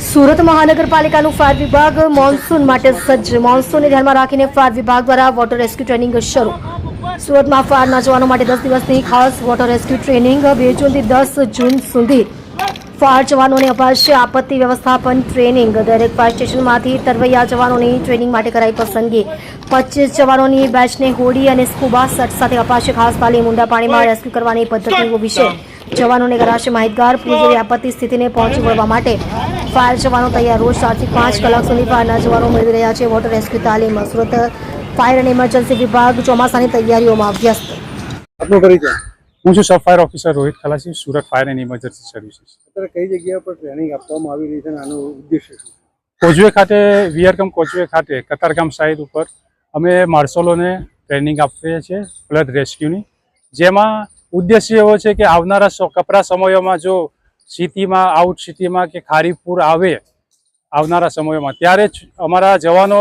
Surat મહાનગરપાલિકાનું fire વિભાગ monsoon માટે સજ્જ. મોન્સૂનને ધ્યાનમાં રાખીને ફાયર વિભાગ દ્વારા વોટર રેસ્ક્યુ ટ્રેનિંગ શરૂ. સુરતમાં ફાયરના જવાનો માટે 10 દિવસની ખાસ વોટર રેસ્ક્યુ ટ્રેનિંગ 2 જૂનથી 10 જૂન સુધી ફાયર જવાનોને અપાશે આપત્તિ વ્યવસ્થાપન ટ્રેનિંગ. દરેક ફાયર સ્ટેશનમાંથી તરવૈયા જવાનોની ટ્રેનિંગ માટે કરાઈ પસંદગી. 25 જવાનોની બેચને હોડી અને સ્કૂબા સર્ચ સાથે અપાશે ખાસ તાલીમ. ઊંડા પાણીમાં રેસ્ક્યુ કરવાની પદ્ધતિઓ વિશે જવાનોને કરાશે માહિતગાર. પૂર જેવી આપત્તિ સ્થિતિને પહોંચી વળવા માટે ફાયર જવાનો તૈયાર. રોજ 4 થી 5 કલાક સુધી ફાયરના જવાનો મેળવી રહ્યા છે વોટર રેસ્ક્યુ તાલીમ. સુરત ફાયર અને ઇમરજન્સી વિભાગ ચોમાસાની તૈયારીઓમાં વ્યસ્ત. આપનો પરિચય? હું છું સબ fire officer Rohit ખલાસી, Surat fire and emergency services. અત્યારે કઈ જગ્યા પર ટ્રેનિંગ આપવામાં આવી રહી છે અને આનો ઉદ્દેશ્ય શું? કોચવે ખાતે વિયરકમ કોચવે ખાતે કતારગામ સાઇડ ઉપર અમે માર્શલોને ટ્રેનિંગ આપીએ છીએ ફ્લડ રેસ્ક્યુની. જેમાં ઉદ્દેશ્ય એવો છે કે આવનારા કપરા સમયોમાં જો સિટીમાં આઉટ સિટીમાં કે ખારી પૂર આવે આવનારા સમયોમાં ત્યારે જ અમારા જવાનો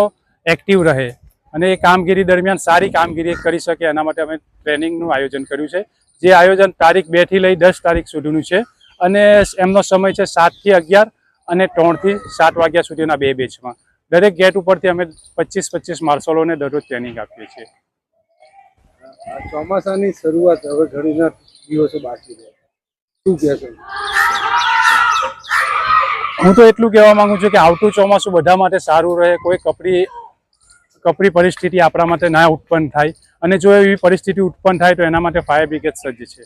એક્ટિવ રહે અને એ કામગીરી દરમિયાન સારી કામગીરી કરી શકે એના માટે અમે ટ્રેનિંગનું આયોજન કર્યું છે. જે આયોજન તારીખ 2 થી લઈ 10 તારીખ સુધીનું છે અને એમનો સમય છે 7 થી 11 અને 3 થી 7 વાગ્યા સુધીના 2 બેચમાં. દરેક ગેટ ઉપરથી અમે 25 માર્શલોને દરરોજ ટ્રેનિંગ આપીએ છીએ. ચોમાસાની શરૂઆત હવે ઘણીના દિવસો બાકી છે, શું કહેશો? હું તો એટલું કહેવા માંગુ છું કે આવતું ચોમાસું બધા માટે સારું રહે, કોઈ કપરી પરિસ્થિતિ આપણા માટે ના ઉત્પન્ન થાય અને જો એવી પરિસ્થિતિ ઉત્પન્ન થાય તો એના માટે ફાયર બ્રિગેડ સજ્જ છે.